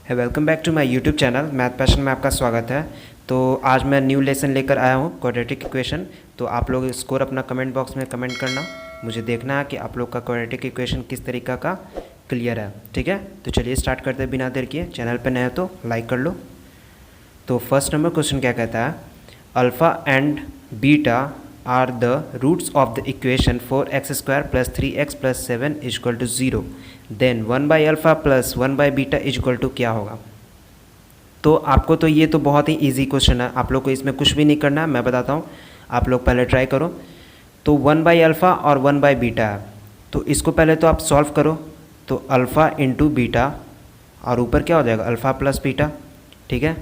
है welcome back to my YouTube channel math passion में आपका स्वागत है। तो आज मैं न्यू लेसन लेकर आया हूँ क्वाड्रेटिक इक्वेशन। तो आप लोग स्कोर अपना कमेंट बॉक्स में कमेंट करना, मुझे देखना है कि आप लोग का क्वाड्रेटिक इक्वेशन किस तरीका का क्लियर है। ठीक है, तो चलिए स्टार्ट करते हैं बिना देर किए। चैनल पर नए हो तो लाइक कर लो। तो फर्स्ट नंबर क्वेश्चन क्या कहता है, alpha and beta are the roots of the equation 4x² + 3x + 7 = 0, then 1/α + 1/β = क्या होगा। तो आपको तो ये तो बहुत ही इजी क्वेश्चन है, आप लोग को इसमें कुछ भी नहीं करना है, मैं बताता हूँ, आप लोग पहले ट्राई करो। तो 1/α और 1/β है, तो इसको पहले तो आप सॉल्व करो। तो अल्फ़ा इंटू बीटा और ऊपर क्या हो जाएगा अल्फ़ा प्लस बीटा। ठीक है,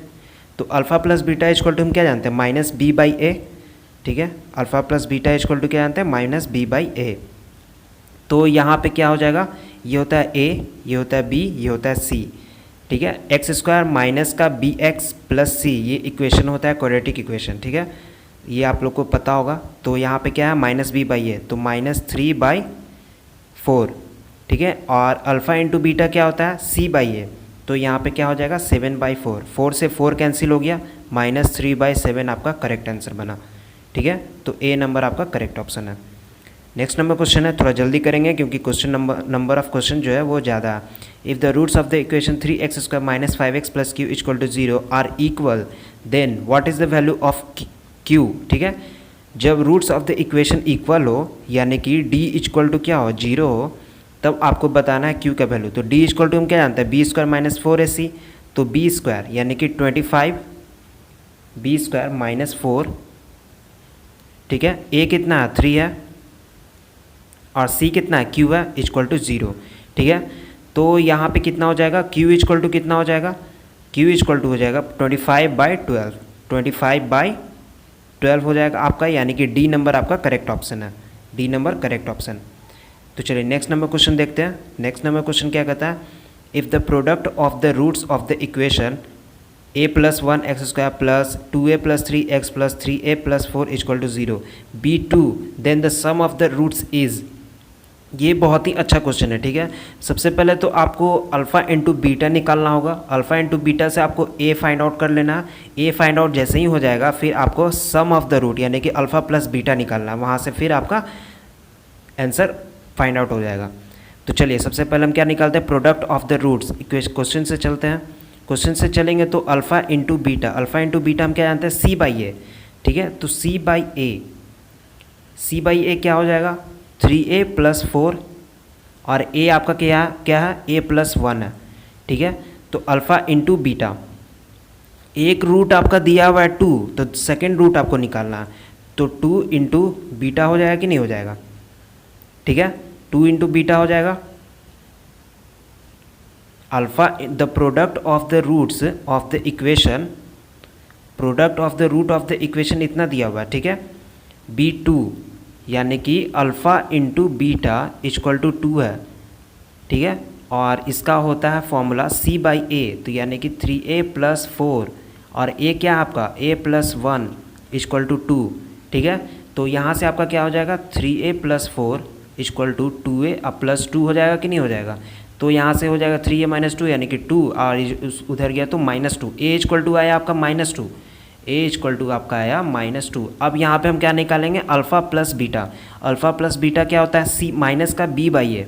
तो अल्फ़ा प्लस बीटा = हम क्या जानते हैं -b/a। ठीक है, अल्फ़ा प्लस बीटा = क्या जानते हैं -b/a। तो यहाँ पे क्या हो जाएगा, ये होता है a, ये होता है b, ये होता है c। ठीक है, x² माइनस का bx + c, ये इक्वेशन होता है क्वाड्रेटिक इक्वेशन। ठीक है, ये आप लोग को पता होगा। तो यहाँ पे क्या है -b/a, तो -3/4। ठीक है, और अल्फ़ा इंटू बीटा क्या होता है c/a, तो यहाँ पे क्या हो जाएगा 7/4। 4 से 4 कैंसिल हो गया, -3/7 आपका करेक्ट आंसर बना। ठीक है, तो ए नंबर आपका करेक्ट ऑप्शन है। नेक्स्ट नंबर क्वेश्चन है, थोड़ा जल्दी करेंगे क्योंकि क्वेश्चन नंबर ऑफ क्वेश्चन जो है वो ज़्यादा है। If the roots of the equation 3x² - 5x + q = 0 are equal, then what is the value of q। ठीक है, जब roots of the equation equal हो यानी कि d = क्या हो 0 हो, तब आपको बताना है q का वैल्यू। तो d = हम क्या जानते हैं b² - 4ac, तो b² यानी कि 25, b² - 4। ठीक है, a कितना है 3 है और c कितना है q है = 0। ठीक है, तो यहाँ पे कितना हो जाएगा q = कितना हो जाएगा, q = हो जाएगा 25/12, 25/12 हो जाएगा आपका, यानी कि डी नंबर आपका करेक्ट ऑप्शन है, डी नंबर करेक्ट ऑप्शन। तो चलिए नेक्स्ट नंबर क्वेश्चन देखते हैं। नेक्स्ट नंबर क्वेश्चन क्या कहता है, if the product of the roots of the equation a + 1x² + 2a + 3x + 3a + 4 = 0 be 2, then the sum of the roots is. ये बहुत ही अच्छा क्वेश्चन है। ठीक है, सबसे पहले तो आपको अल्फ़ा इंटू बीटा निकालना होगा। अल्फ़ा इंटू बीटा से आपको a फाइंड आउट कर लेना है। a फाइंड आउट जैसे ही हो जाएगा फिर आपको सम ऑफ द रूट यानी कि अल्फ़ा प्लस बीटा निकालना है, वहाँ से फिर आपका आंसर फाइंड आउट हो जाएगा। तो चलिए सबसे पहले हम क्या निकालते हैं, product of the roots. Question से चलते हैं, क्वेश्चन से चलेंगे तो alpha into beta, alpha into beta हम क्या जानते हैं c/a। ठीक है, तो c/a क्या हो जाएगा 3a + 4 और a आपका क्या है a + 1 है। ठीक है, तो अल्फ़ा इंटू बीटा, एक रूट आपका दिया हुआ है 2, तो सेकेंड रूट आपको निकालना है, तो 2 इंटू बीटा हो जाएगा कि नहीं हो जाएगा। ठीक है, 2 इंटू बीटा हो जाएगा। Alpha the product of the roots of the equation, product of the root of the equation इतना दिया हुआ है। ठीक है, b2 यानी कि अल्फ़ा इंटू बीटा = 2 है। ठीक है, और इसका होता है फॉर्मूला c/a, तो यानी कि 3a + 4 और a क्या आपका a + 1 = 2। ठीक है, तो यहाँ से आपका क्या हो जाएगा 3a + 4 = 2a, अब +2 हो जाएगा कि नहीं हो जाएगा। तो यहाँ से हो जाएगा 3a - 2 यानी कि 2 और उधर गया तो -2, a = आया आपका -2, a = आपका आया -2। अब यहाँ पे हम क्या निकालेंगे alpha plus beta. Alpha plus beta क्या होता है c माइनस का b/a,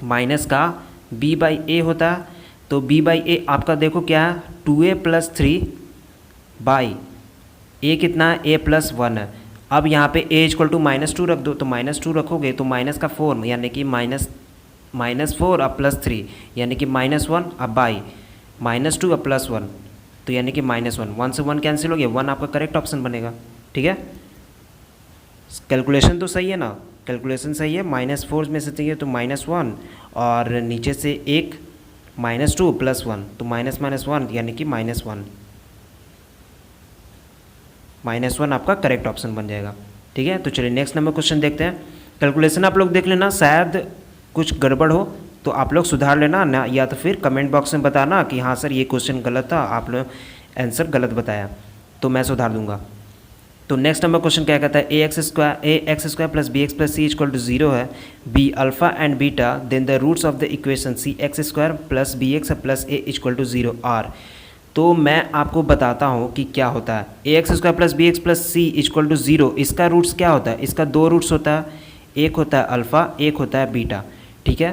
माइनस का b/a होता है। तो b/a आपका देखो क्या है 2a + 3/a कितना है a + 1 है। अब यहाँ पे a = -2 रख दो, तो -2 रखोगे तो माइनस का 4 यानी कि -4 अब +3 यानी कि -1 अब बाई -2 अब +1 तो यानी कि -1, 1 से 1 कैंसिल हो गया, 1 आपका करेक्ट ऑप्शन बनेगा। ठीक है, कैलकुलेशन तो सही है ना, कैलकुलेशन सही है। -4 में से चाहिए तो -1 और नीचे से एक -2 + 1 तो -1 यानी कि -1, -1 आपका करेक्ट ऑप्शन बन जाएगा। ठीक है, तो चलिए नेक्स्ट नंबर क्वेश्चन देखते हैं। कैलकुलेशन आप लोग देख लेना, शायद कुछ गड़बड़ हो तो आप लोग सुधार लेना ना, या तो फिर कमेंट बॉक्स में बताना कि हाँ सर ये क्वेश्चन गलत था, आप लोग आंसर गलत बताया, तो मैं सुधार दूंगा। तो नेक्स्ट नंबर क्वेश्चन क्या कहता है, A X square plus B x plus C equal to 0 है, be alpha and beta, then the roots of the equation C X square plus B x plus A equal to 0 are. तो मैं आपको बताता हूँ कि क्या होता है। A X square plus B x plus C equal to 0, इसका रूट्स क्या होता है, इसका दो रूट्स होता है, एक होता है अल्फ़ा, एक होता है बीटा, ठीक है।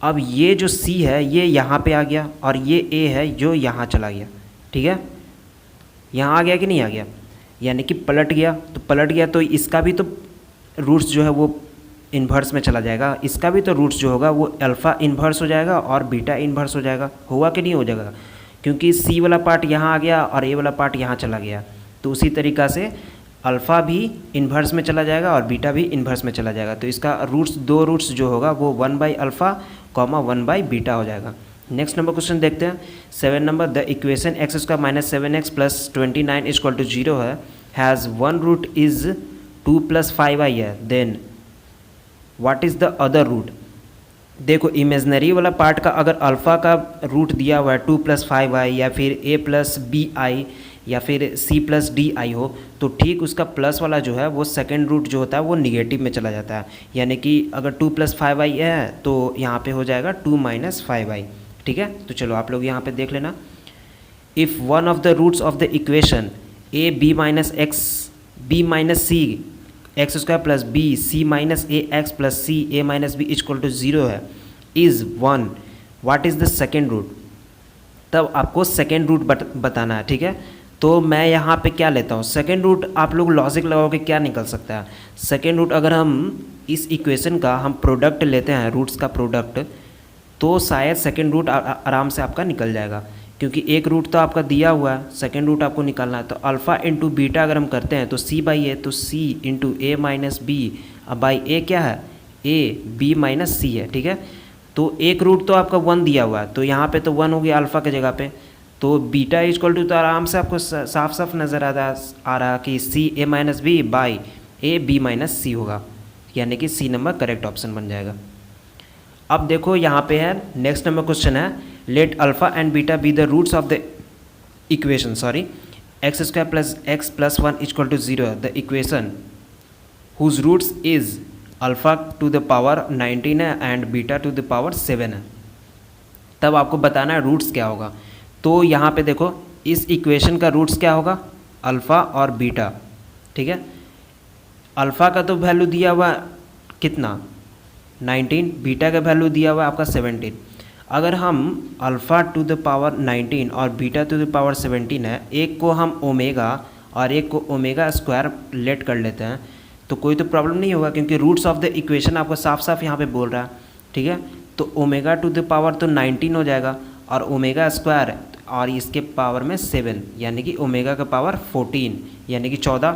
अब ये जो सी है ये यहाँ पे आ गया और ये ए है जो यहाँ चला गया, ठीक है, यहाँ आ गया कि नहीं आ गया, यानी कि पलट गया। तो पलट गया तो इसका भी तो रूट्स जो है वो इन्वर्स में चला जाएगा, इसका भी तो रूट्स जो होगा वो अल्फ़ा इन्वर्स हो जाएगा और बीटा इन्वर्स हो जाएगा, होगा कि नहीं हो जाएगा, क्योंकि सी वाला पार्ट यहाँ आ गया और ए वाला पार्ट यहाँ चला गया। तो उसी तरीक़ा से अल्फ़ा भी इन्वर्स में चला जाएगा और बीटा भी इन्वर्स में चला जाएगा। तो इसका रूट्स दो रूट्स जो होगा वो 1/अल्फ़ा, 1/बीटा हो जाएगा। नेक्स्ट नंबर क्वेश्चन देखते हैं 7 number, the equation x square minus 7x plus 29 equal to 0 है, has one root is 2 + 5i है, then what is the other root. देखो इमेजनरी वाला पार्ट का अगर अल्फ़ा का रूट दिया हुआ है 2 + 5i या फिर a + bi या फिर c + di हो, तो ठीक उसका प्लस वाला जो है वो सेकंड रूट जो होता है वो निगेटिव में चला जाता है। यानी कि अगर 2 + 5i है तो यहाँ पे हो जाएगा 2 - 5i, ठीक है। तो चलो आप लोग यहाँ पे देख लेना, if one of the roots of the equation a b - c x square plus b c minus a x plus c A minus b equal to 0 है, is 1, what is the second root. तब आपको second root बताना है, ठीक है। तो मैं यहाँ पे क्या लेता हूँ, सेकेंड रूट आप लोग लॉजिक लगाओगे क्या निकल सकता है। सेकेंड रूट अगर हम इस इक्वेशन का हम प्रोडक्ट लेते हैं, रूट्स का प्रोडक्ट, तो शायद सेकेंड रूट आराम से आपका निकल जाएगा, क्योंकि एक रूट तो आपका दिया हुआ है, सेकेंड रूट आपको निकालना है। तो अल्फ़ा इंटू बीटा अगर हम करते हैं तो c बाई ए, तो c इंटू ए माइनस बी, अब बाई ए क्या है, ए बी माइनस सी है, ठीक है। तो एक रूट तो आपका 1 दिया हुआ है, तो यहाँ पे तो 1 हो गया अल्फ़ा की जगह पे, तो बीटा इक्वल टू तो आराम से आपको साफ साफ नज़र आ रहा कि C A minus B by A B minus C होगा, यानी कि सी नंबर करेक्ट ऑप्शन बन जाएगा। अब देखो यहाँ पे है नेक्स्ट नंबर क्वेश्चन है, let alpha and beta be the roots of the equation, sorry, x square plus x plus 1 equal to 0, the equation whose roots is alpha to the power 19 है and beta to the power 7 है। तब आपको बताना है roots क्या होगा। तो यहाँ पे देखो इस इक्वेशन का रूट्स क्या होगा, अल्फ़ा और बीटा, ठीक है। अल्फ़ा का तो वैल्यू दिया हुआ कितना 19, बीटा का वैल्यू दिया हुआ आपका 17। अगर हम अल्फ़ा टू द पावर 19 और बीटा टू द पावर 17 है, एक को हम ओमेगा और एक को ओमेगा स्क्वायर लेट कर लेते हैं, तो कोई तो प्रॉब्लम नहीं होगा, क्योंकि रूट्स ऑफ द इक्वेशन आपको साफ साफ यहाँ पे बोल रहा है, ठीक है। तो ओमेगा टू द पावर तो 19 हो जाएगा और ओमेगा स्क्वायर और इसके पावर में 7, यानी कि ओमेगा का पावर 14 यानी कि 14।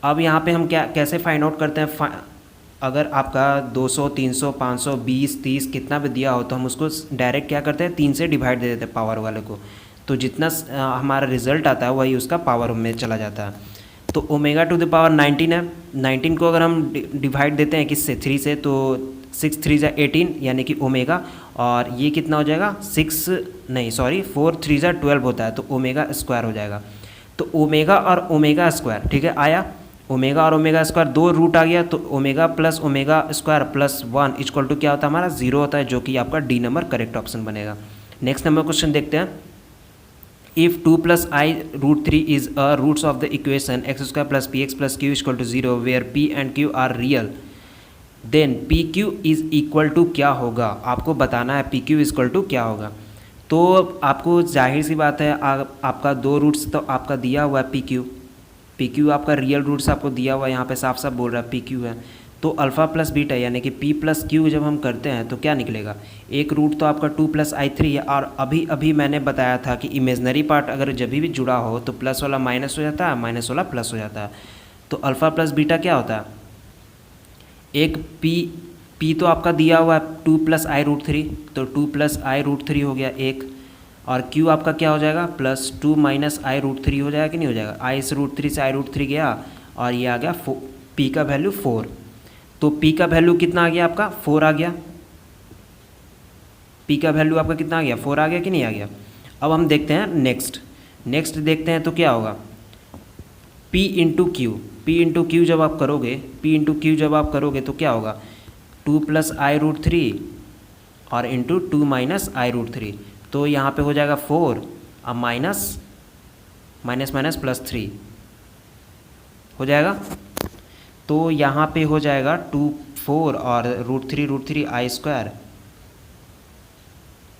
अब यहाँ पे हम क्या कैसे फाइंड आउट करते हैं, अगर आपका 200, 300, 500, 20, 30 कितना भी दिया हो तो हम उसको डायरेक्ट क्या करते हैं 3 से डिवाइड दे देते हैं पावर वाले को, तो जितना हमारा रिजल्ट आता है वही उसका पावर में चला जाता है। तो ओमेगा टू द पावर 19 है, 19 को अगर हम डिवाइड देते हैं किससे 3 से, तो 6 3 जा 18 यानी कि ओमेगा, और ये कितना हो जाएगा 4 3 जा 12 होता है, तो ओमेगा स्क्वायर हो जाएगा। तो ओमेगा और ओमेगा स्क्वायर, ठीक है, आया ओमेगा और ओमेगा स्क्वायर, दो रूट आ गया, तो omega plus omega square plus 1 equal to क्या होता है हमारा 0 होता है, जो कि आपका डी नंबर करेक्ट ऑप्शन बनेगा। नेक्स्ट नंबर क्वेश्चन देखते हैं, if 2 + i √3 is a roots of the equation x square plus p x plus q equal to 0 where p and q are real, then p q is equal to क्या होगा। आपको बताना है P Q equal to क्या होगा। तो आपको जाहिर सी बात है आपका दो रूट्स तो आपका दिया हुआ है पी क्यू आपका रियल रूट्स आपको दिया हुआ है, यहाँ पे साफ साफ बोल रहा है पी क्यू है। तो अल्फ़ा प्लस बीटा यानी कि p प्लस क्यू जब हम करते हैं तो क्या निकलेगा, एक रूट तो आपका 2 + i3 है, और अभी मैंने बताया था कि इमेजनरी पार्ट अगर जब भी जुड़ा हो तो प्लस वाला माइनस हो जाता है, माइनस वाला प्लस हो जाता है। तो अल्फ़ा प्लस बीटा क्या होता है, एक p तो आपका दिया हुआ है 2 + i √3, तो 2 + i √3 हो गया एक, और q आपका क्या हो जाएगा +2 - i √3 हो जाएगा कि नहीं हो जाएगा, i से √3 से i √3 गया और ये आ गया p का वैल्यू 4। तो p का वैल्यू कितना आ गया आपका 4 आ गया, p का वैल्यू आपका कितना आ गया 4 आ गया कि नहीं आ गया। अब हम देखते हैं नेक्स्ट देखते हैं तो क्या होगा, P जब आप करोगे तो क्या होगा, 2 + i√3 और इंटू 2 - i√3, तो यहाँ पे हो जाएगा 4 और माइनस +3 हो जाएगा। तो यहाँ पे हो जाएगा 2 4 और √3 i²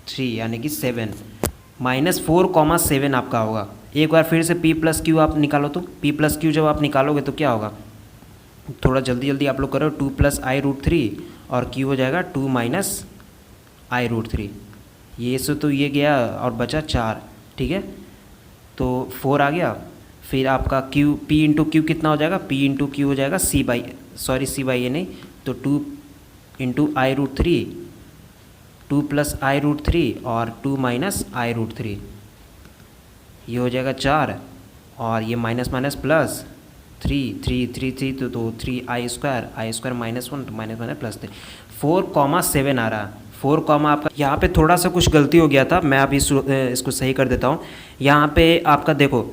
3 यानी कि 7 -4, 7 आपका होगा। एक बार फिर से P + Q आप निकालो, तो P + Q जब आप निकालोगे तो क्या होगा, थोड़ा जल्दी आप लोग करो, 2 + i√3 और Q हो जाएगा 2 - i√3। ये सो तो ये गया और बचा 4, ठीक है, तो 4 आ गया। फिर आपका Q P × Q कितना हो जाएगा, P × Q हो जाएगा C बाई ए नहीं, तो 2 × i√3, 2 + i√3 और 2 - i√3, ये हो जाएगा 4 और ये माइनस प्लस 3 तो 3i² -1 तो -1 +3 4, 7 आ रहा है। 4, आपका यहाँ पे थोड़ा सा कुछ गलती हो गया था, मैं अभी इसको सही कर देता हूँ। यहाँ पे आपका देखो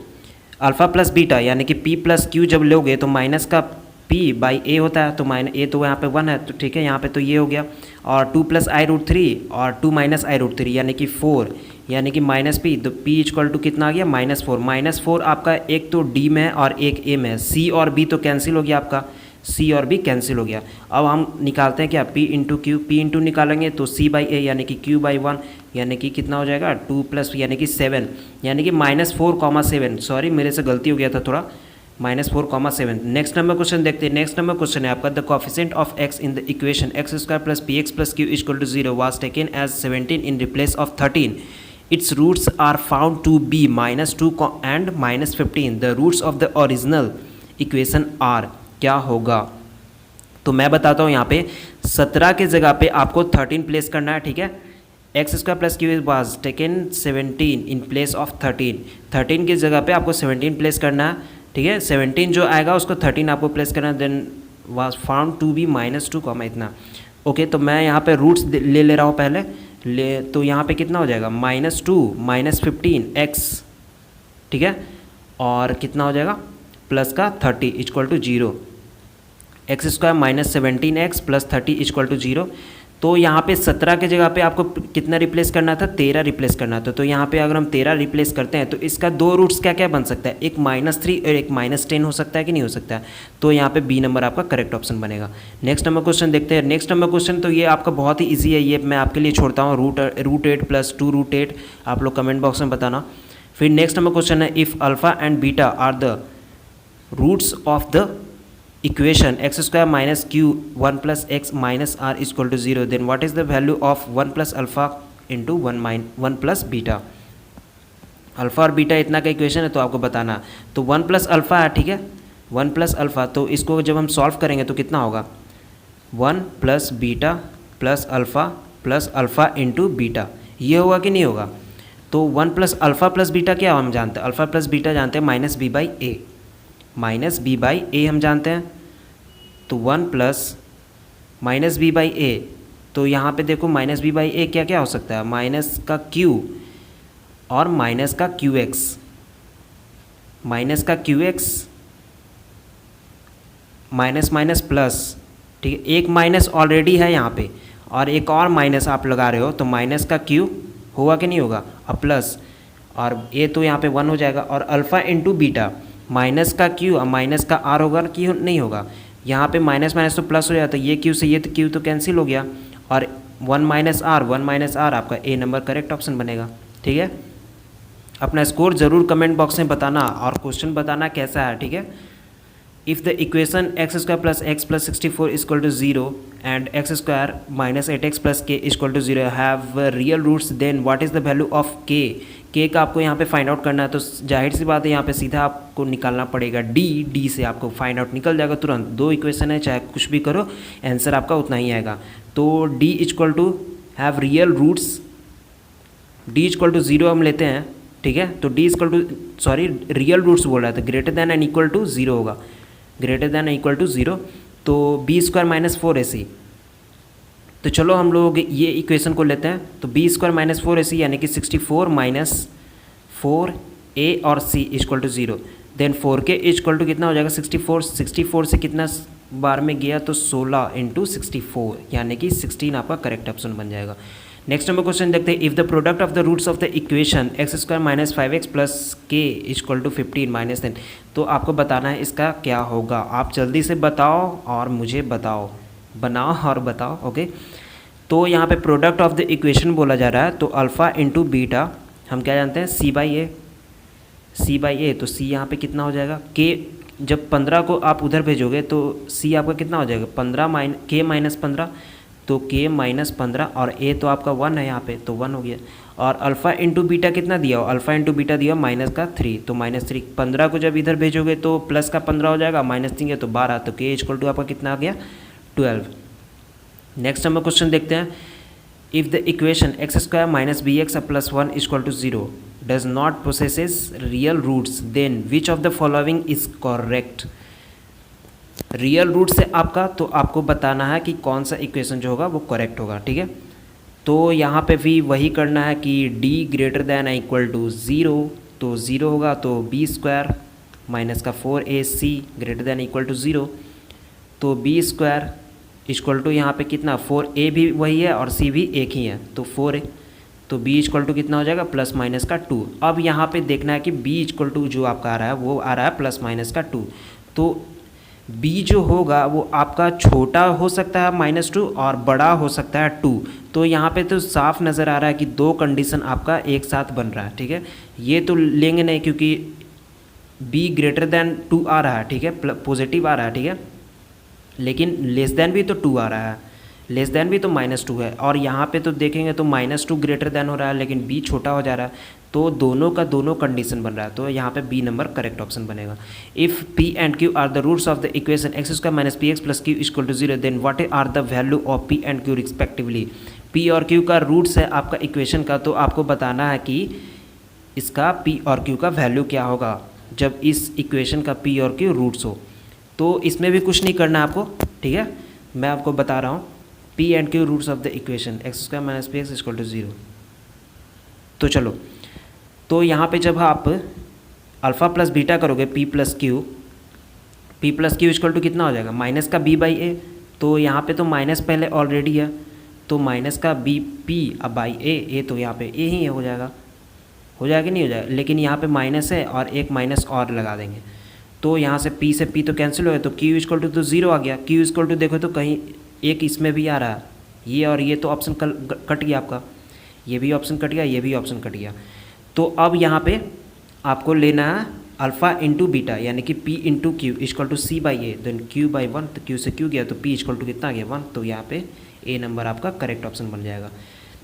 अल्फ़ा + बीटा यानी कि P + Q जब लोगे तो माइनस का P/A होता है, तो -A तो यहाँ पे 1 है, तो ठीक है, यहाँ पे तो ये हो गया। और 2 + i√3 और 2 - i√3 यानी कि 4 यानी कि -P, तो P = कितना आ गया, -4। -4 आपका एक तो D में है और एक A में है, C और B तो कैंसिल हो गया आपका, C और B कैंसिल हो गया। अब हम निकालते हैं क्या, P × Q, P × निकालेंगे तो C/A यानी कि Q/1 यानी कि कितना हो जाएगा, 2 + यानी कि 7 यानी कि -4, 7, सॉरी मेरे से गलती हो गया था थोड़ा, -4, 7। नेक्स्ट नंबर क्वेश्चन देखते हैं। नेक्स्ट नंबर क्वेश्चन है आपका, the coefficient of x in the equation x² + px + q = 0 was taken as 17 in replace of 13। Its roots are found to be -2 and -15। The roots of the original equation are, क्या होगा। तो मैं बताता हूँ, यहाँ पे 17 के जगह पे आपको 13 प्लेस करना है, ठीक है। x² + q was taken 17 in place of 13 की जगह पे आपको 17 प्लेस करना है, ठीक है। 17 जो आएगा उसको 13 आपको प्लेस करना है, then was found to be -2, इतना। ओके, तो मैं यहाँ पे रूट्स ले रहा हूँ पहले तो यहाँ पे कितना हो जाएगा, -2 -15x, ठीक है, और कितना हो जाएगा प्लस का 30 = 0, x² -17x + 30 = 0। तो यहाँ पे 17 के जगह पे आपको कितना रिप्लेस करना था, 13 रिप्लेस करना था। तो यहाँ पे अगर हम 13 रिप्लेस करते हैं तो इसका 2 रूट्स क्या क्या बन सकता है, एक -3 और एक -10 हो सकता है कि नहीं हो सकता है। तो यहाँ पे बी नंबर आपका करेक्ट ऑप्शन बनेगा। नेक्स्ट नंबर क्वेश्चन देखते हैं। नेक्स्ट नंबर क्वेश्चन तो ये आपका बहुत ही ईजी है, ये मैं आपके लिए छोड़ता हूँ, √8 + 2√8 आप लोग कमेंट बॉक्स में बताना। फिर नेक्स्ट नंबर क्वेश्चन है, if alpha and beta are the roots of the equation x² - q 1 + x - r = 0, then what is the value of 1 + alpha into 1 + beta. Alpha और बीटा इतना का इक्वेशन है तो आपको बताना, तो 1 + अल्फ़ा है, ठीक है, 1 + अल्फ़ा, तो इसको जब हम सॉल्व करेंगे तो कितना होगा, 1 + बीटा + अल्फ़ा इंटू बीटा, ये होगा कि नहीं होगा। तो 1 + अल्फ़ा + बीटा क्या हम जानते हैं, अल्फ़ा + बीटा जानते हैं -b/a, -b/a हम जानते हैं। तो 1 + -b/a, तो यहाँ पे देखो -b/a क्या क्या हो सकता है, माइनस का q और माइनस का qx, माइनस प्लस, ठीक है, एक माइनस ऑलरेडी है यहाँ पे और एक और माइनस आप लगा रहे हो, तो माइनस का q होगा कि नहीं होगा, और प्लस, और a तो यहाँ पे 1 हो जाएगा, और अल्फ़ा इंटू बीटा, माइनस का q और माइनस का r होगा कि नहीं होगा, यहाँ पे माइनस तो प्लस हो जाता है, ये q से ये तो q तो कैंसिल हो गया, और 1 - r आपका a नंबर करेक्ट ऑप्शन बनेगा, ठीक है। अपना स्कोर ज़रूर कमेंट बॉक्स में बताना और क्वेश्चन बताना कैसा है, ठीक है। If the equation x² + x + 64 = 0 and x² - 8x + k = 0 have real roots, then what is the value of k का आपको यहाँ पे फाइंड आउट करना है। तो जाहिर सी बात है यहाँ पे सीधा आपको निकालना पड़ेगा d से आपको फाइंड आउट निकल जाएगा तुरंत। 2 इक्वेशन है, चाहे कुछ भी करो आंसर आपका उतना ही आएगा। तो d = have real roots, d = 0 हम लेते हैं, ठीक है। तो d = रियल रूट्स बोल रहा है, तो greater than and equal to 0 होगा, ग्रेटर देन इक्वल टू 0, तो b² - 4ac। तो चलो हम लोग ये इक्वेशन को लेते हैं, तो b² - 4ac यानी कि 64 - 4a और c = 0। Then 4k equal to कितना हो जाएगा 64, 64 से कितना बार में गया तो 16 इंटू 64, यानी कि 16 आपका करेक्ट ऑप्शन बन जाएगा। नेक्स्ट नंबर क्वेश्चन देखते हैं, if the product of the roots of the equation x square minus 5x plus k equal to 15 minus 10, तो आपको बताना है इसका क्या होगा। आप जल्दी से बताओ और मुझे बताओ, बनाओ और बताओ। ओके, तो यहाँ पे प्रोडक्ट ऑफ द इक्वेशन बोला जा रहा है, तो अल्फ़ा इंटू बीटा हम क्या जानते हैं सी by A, C by A, तो सी यहाँ पे कितना हो जाएगा के, जब 15 को आप उधर भेजोगे तो सी आपका कितना हो जाएगा 15 के माइनस 15, तो के माइनस 15 और ए तो आपका 1 है यहाँ पे, तो 1 हो गया। और अल्फ़ा इंटू बीटा कितना दिया हो, अल्फ़ा इंटू बीटा दिया माइनस का 3, तो माइनस 3, 15 को जब इधर भेजोगे तो प्लस का 15 हो जाएगा, माइनस 3 है तो 12, तो के इक्वल टू आपका कितना आ गया 12। नेक्स्ट नंबर क्वेश्चन देखते हैं, if the equation x square minus b x plus 1 equal to 0 does not possesses real roots, then which of the following is correct. Real root से आपका, तो आपको बताना है कि कौन सा इक्वेशन जो होगा वो करेक्ट होगा, ठीक है। तो यहाँ पे भी वही करना है कि d greater than equal to 0, तो 0 होगा तो बी स्क्वायर माइनस का 4ac greater than equal to 0, तो बी स्क्वायर इक्वल टू यहाँ पे कितना 4a भी वही है और c भी एक ही है, तो 4a, तो b इक्वल टू कितना हो जाएगा प्लस माइनस का 2। अब यहाँ पे देखना है कि b इक्वल टू जो आपका आ रहा है वो आ रहा है प्लस माइनस का 2, तो b जो होगा वो आपका छोटा हो सकता है -2 और बड़ा हो सकता है 2। तो यहाँ पे तो साफ नज़र आ रहा है कि दो कंडीशन आपका एक साथ बन रहा है, ठीक है। ये तो लेंगे नहीं क्योंकि b ग्रेटर दैन 2 आ रहा है, ठीक है, पॉजिटिव आ रहा है, ठीक है, लेकिन लेस देन भी तो 2 आ रहा है, लेस देन भी तो -2 है, और यहाँ पे तो देखेंगे तो -2 ग्रेटर देन हो रहा है लेकिन b छोटा हो जा रहा है, तो दोनों का दोनों कंडीशन बन रहा है, तो यहाँ पे बी नंबर करेक्ट ऑप्शन बनेगा। If p and q are the roots of the equation x square minus p x plus q equal to 0, then what are the value of p and q respectively. p और q का roots है आपका equation का, तो आपको बताना है कि इसका p और q का वैल्यू क्या होगा जब इस इक्वेशन का p और q रूट्स हो। तो इसमें भी कुछ नहीं करना है आपको, ठीक है, मैं आपको बता रहा हूँ p and q roots of the equation x square minus p x equal to 0। तो चलो, तो यहाँ पे जब आप अल्फ़ा प्लस बीटा करोगे p plus q equal to कितना हो जाएगा माइनस का b बाई ए, तो यहाँ पे तो माइनस पहले ऑलरेडी है, तो माइनस का b p अब बाई ए, तो यहाँ पे ए ही हो जाएगा, हो जाएगा नहीं हो जाएगा, लेकिन यहाँ पे माइनस है और एक माइनस और लगा देंगे, तो यहाँ से p से p तो कैंसिल हो गया, तो q इक्वल टू तो 0 आ गया। q इक्वल टू देखो तो कहीं एक इसमें भी आ रहा है, ये और ये तो ऑप्शन कट गया आपका, ये भी ऑप्शन कट गया, ये भी ऑप्शन कट गया। तो अब यहाँ पे आपको लेना है अल्फ़ा इंटू बीटा, यानी कि p into q equal to c by a, then q by 1, तो q से q गया तो p इक्वल टू कितना आ गया 1, तो यहाँ पे a नंबर आपका करेक्ट ऑप्शन बन जाएगा।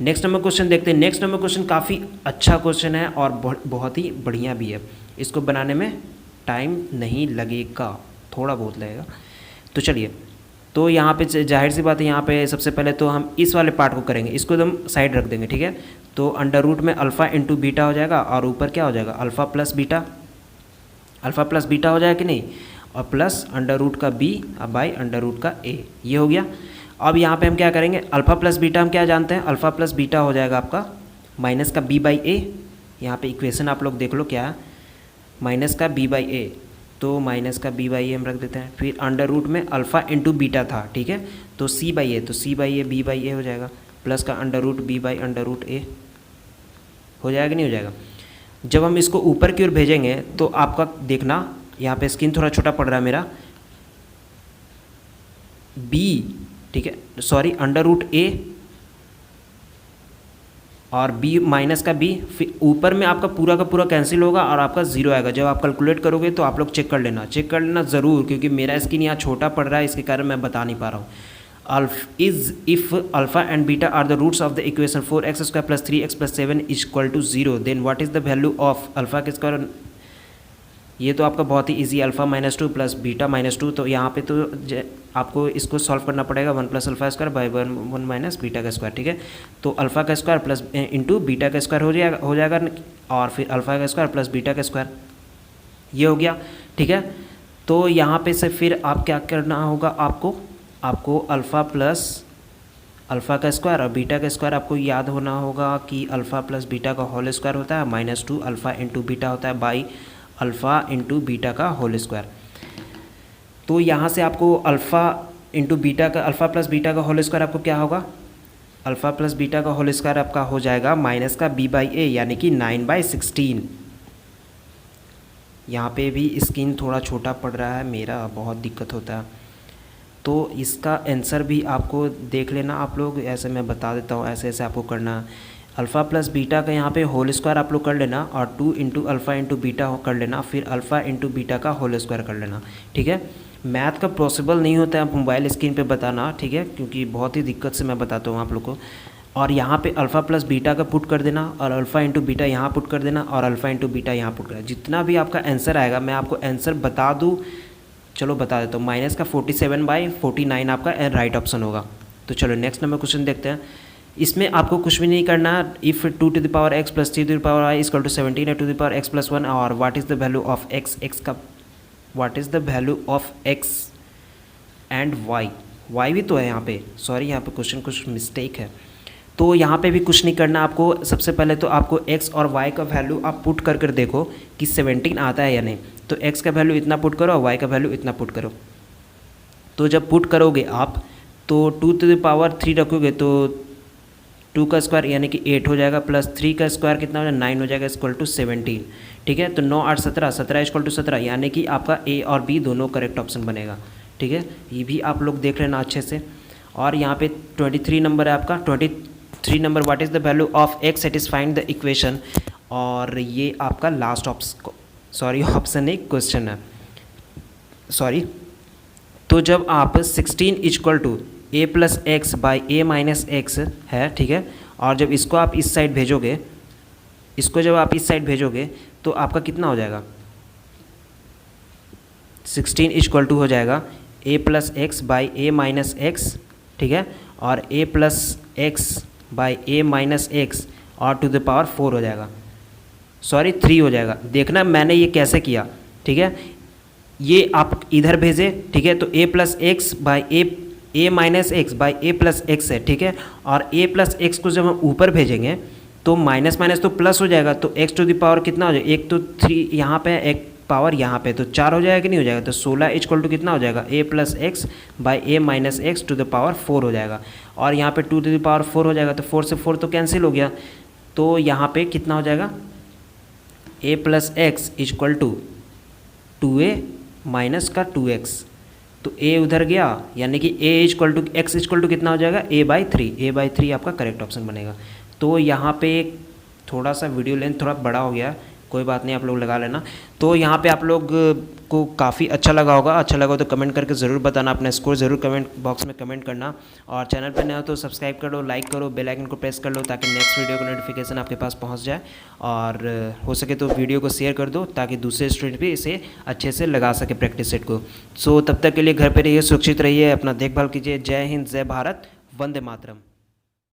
नेक्स्ट नंबर क्वेश्चन देखते हैं। नेक्स्ट नंबर क्वेश्चन काफ़ी अच्छा क्वेश्चन है और बहुत ही बढ़िया भी है, इसको बनाने में टाइम नहीं लगेगा, थोड़ा बहुत लगेगा। तो चलिए, तो यहाँ पे जाहिर सी बात है, यहाँ पे सबसे पहले तो हम इस वाले पार्ट को करेंगे, इसको हम साइड रख देंगे, ठीक है। तो अंडर रूट में अल्फ़ा इंटू बीटा हो जाएगा और ऊपर क्या हो जाएगा अल्फ़ा प्लस बीटा हो जाएगा कि नहीं, और प्लस अंडर रूट का b बाई अंडर रूट का a, ये हो गया। अब यहाँ पे हम क्या करेंगे, अल्फ़ा प्लस बीटा हम क्या जानते हैं, अल्फ़ा प्लस बीटा हो जाएगा आपका माइनस का b बाई ए, यहाँ पे इक्वेशन आप लोग देख लो क्या है, माइनस का b बाई ए, तो माइनस का b बाई ए हम रख देते हैं। फिर अंडर रूट में अल्फ़ा इंटू बीटा था, ठीक है, तो c बाई ए, तो c by A b by A हो जाएगा, प्लस का under root b by under root A हो जाएगा नहीं हो जाएगा। जब हम इसको ऊपर की ओर भेजेंगे तो आपका देखना यहाँ पे स्क्रीन थोड़ा छोटा पड़ रहा है मेरा, b, ठीक है, सॉरी अंडर रूट a और b माइनस का b, फिर ऊपर में आपका पूरा का पूरा कैंसिल होगा और आपका 0 आएगा। जब आप कैलकुलेट करोगे तो आप लोग चेक कर लेना ज़रूर, क्योंकि मेरा स्क्रीन यहाँ छोटा पड़ रहा है, इसके कारण मैं बता नहीं पा रहा हूँ। If alpha and beta are the roots of the equation 4x square plus 3x plus 7 equal to 0, then what is the value of alpha के स्क्वायर। ये तो आपका बहुत ही इजी, अल्फ़ा -2 प्लस बीटा -2, तो यहाँ पे तो आपको इसको सॉल्व करना पड़ेगा 1 plus alpha square by 1 minus beta का स्क्वायर, ठीक है। तो अल्फ़ा का स्क्वायर प्लस इंटू बीटा का स्क्वायर हो जाएगा और फिर अल्फ़ा का स्क्वायर प्लस बीटा का स्क्वायर, ये हो गया, ठीक है। तो यहाँ पे से फिर आप क्या करना होगा, आपको अल्फ़ा प्लस अल्फ़ा का स्क्वायर और बीटा का स्क्वायर आपको याद होना होगा कि अल्फ़ा प्लस बीटा का होल स्क्वायर होता है -2 अल्फ़ा इंटू बीटा होता है बाई अल्फ़ा इंटू बीटा का होल स्क्वायर। तो यहाँ से आपको अल्फ़ा इंटू बीटा का, अल्फ़ा प्लस बीटा का होल स्क्वायर आपको क्या होगा, अल्फ़ा प्लस बीटा का होल स्क्वायर आपका हो जाएगा माइनस का b बाई ए यानी कि 9/16। यहाँ पे भी स्क्रीन थोड़ा छोटा पड़ रहा है, मेरा बहुत दिक्कत होता है, तो इसका आंसर भी आपको देख लेना आप लोग। ऐसे मैं बता देता हूँ, ऐसे ऐसे आपको करना है। अल्फ़ा प्लस बीटा का यहाँ पे होल स्क्वायर आप लोग कर लेना और 2 इंटू अल्फ़ा इंटू बीटा कर लेना, फिर अल्फ़ा इंटू बीटा का होल स्क्वायर कर लेना। ठीक है, मैथ का पॉसिबल नहीं होता है आप मोबाइल स्क्रीन पे बताना, ठीक है, क्योंकि बहुत ही दिक्कत से मैं बताता हूँ आप लोग को। और यहाँ पे अल्फ़ा प्लस बीटा का पुट कर देना और अल्फ़ा इंटू बीटा यहाँ पुट कर देना और अल्फ़ा इंटू बीटा यहाँ पुट कर देना। जितना भी आपका आंसर आएगा मैं आपको आंसर बता दूँ, चलो बता देता हूँ। माइनस का 47/49 आपका राइट ऑप्शन होगा। तो चलो नेक्स्ट नंबर क्वेश्चन देखते हैं। इसमें आपको कुछ भी नहीं करना। If 2 to the power x plus 3 to the power y equal to 17 है 2 to the power x plus 1 और what is the value of x, x का what is the value of x and y भी तो है यहाँ पे, sorry यहाँ पे क्वेश्चन कुछ मिस्टेक है। तो यहाँ पे भी कुछ नहीं करना आपको। सबसे पहले तो आपको x और y का वैल्यू आप पुट कर कर देखो कि 17 आता है या नहीं। तो x का वैल्यू इतना पुट करो और y का वैल्यू इतना पुट करो। तो जब पुट करोगे आप तो 2 टू द पावर 3 रखोगे तो 2 का स्क्वायर यानी कि 8 हो जाएगा, प्लस 3 का स्क्वायर कितना हो जाएगा 9 हो जाएगा, इक्वल टू 17। ठीक है, तो 9 8 17, 17 इक्वल टू 17 यानी कि आपका ए और बी दोनों करेक्ट ऑप्शन बनेगा। ठीक है, ये भी आप लोग देख लेना अच्छे से। और यहाँ पे 23 नंबर है आपका। 23 number what is the value of x satisfying the equation, और ये आपका लास्ट ऑप्शन नहीं क्वेश्चन है, सॉरी। तो जब आप 16 equal to a plus x by a minus x है, ठीक है, और जब इसको आप इस साइड भेजोगे, इसको जब आप इस साइड भेजोगे तो आपका कितना हो जाएगा 16 इक्वल टू हो जाएगा a plus x by a minus x, ठीक है, और a plus x by a minus x और टू द पावर 4 हो जाएगा, सॉरी 3 हो जाएगा। देखना मैंने ये कैसे किया, ठीक है, ये आप इधर भेजे, ठीक है, तो a plus x by a minus x by A plus x है, ठीक है, और a प्लस एक्स को जब हम ऊपर भेजेंगे तो माइनस माइनस तो प्लस हो जाएगा, तो x टू द पावर कितना हो जाएगा, एक तो 3 यहाँ पे है, एक पावर यहाँ पे, तो 4 हो जाएगा कि नहीं हो जाएगा। तो 16 इक्वल टू कितना हो जाएगा a plus x by a minus x to the power 4 हो जाएगा, और यहाँ पे 2 टू द पावर 4 हो जाएगा, तो 4 से 4 तो कैंसिल हो गया, तो यहाँ पे कितना हो जाएगा a plus x equal to 2a minus का 2x, तो a उधर गया यानी कि a equal to x equal to कितना हो जाएगा a/3 आपका करेक्ट ऑप्शन बनेगा। तो यहाँ पे थोड़ा सा वीडियो लेंथ थोड़ा बड़ा हो गया, कोई बात नहीं, आप लोग लगा लेना। तो यहाँ पे आप लोग को काफ़ी अच्छा लगा होगा, अच्छा लगा तो कमेंट करके ज़रूर बताना, अपना स्कोर ज़रूर कमेंट बॉक्स में कमेंट करना, और चैनल पर नया हो तो सब्सक्राइब कर लो, लाइक करो, बेल आइकन को प्रेस कर लो ताकि नेक्स्ट वीडियो का नोटिफिकेशन आपके पास पहुँच जाए, और हो सके तो वीडियो को शेयर कर दो ताकि दूसरे स्टूडेंट भी इसे अच्छे से लगा सके प्रैक्टिस सेट को। सो तब तक के लिए घर पर रहिए, सुरक्षित रहिए, अपना देखभाल कीजिए। जय हिंद, जय भारत, वंदे मातरम।